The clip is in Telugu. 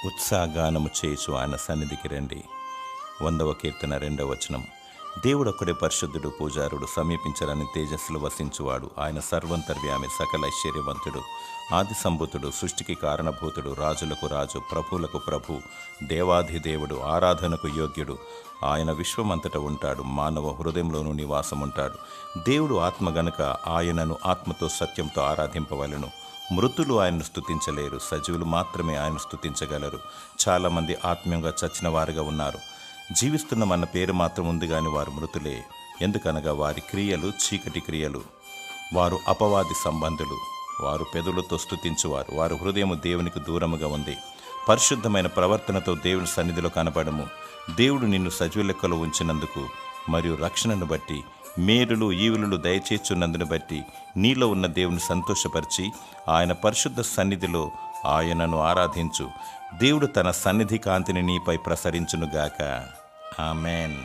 ఉత్సాహగానము చేయుచు ఆయన సన్నిధికి రండి. 100వ కీర్తన 2వ వచనం. దేవుడొక్కడే పరిశుద్ధుడు, పూజారుడు, సమీపించరాని తేజస్సులు వసించువాడు. ఆయన సర్వంతర్యామి, సకల ఐశ్వర్యవంతుడు, ఆది సంభూతుడు, సృష్టికి కారణభూతుడు, రాజులకు రాజు, ప్రభువులకు ప్రభు, దేవాధిదేవుడు, ఆరాధనకు యోగ్యుడు. ఆయన విశ్వమంతట ఉంటాడు, మానవ హృదయంలోనూ నివాసముంటాడు. దేవుడు ఆత్మ గనుక ఆయనను ఆత్మతో సత్యంతో ఆరాధింపవలెను. మృతులు ఆయనను స్తుతించలేరు, సజీవులు మాత్రమే ఆయనను స్తుతించగలరు. చాలామంది ఆత్మీయంగా చచ్చిన వారుగా ఉన్నారు. జీవిస్తున్నామన్న పేరు మాత్రం ఉంది కానీ వారు మృతులే. ఎందుకనగా వారి క్రియలు చీకటి క్రియలు. వారు అపవాది సంబంధులు. వారు పెదవులతో స్తుతించువారు. వారి హృదయము దేవునికి దూరముగా ఉంది. పరిశుద్ధమైన ప్రవర్తనతో దేవుని సన్నిధిలో కనబడము. దేవుడు నిన్ను సజీవ లెక్కలో ఉంచినందుకు మరియు రక్షణను బట్టి, మేలులు ఈవులు దయచేస్తున్నందును బట్టి నీలో ఉన్న దేవుని సంతోషపరిచి ఆయన పరిశుద్ధ సన్నిధిలో ఆయనను ఆరాధించు. దేవుడు తన సన్నిధి కాంతిని నీపై ప్రసరించునుగాక. ఆమెన్.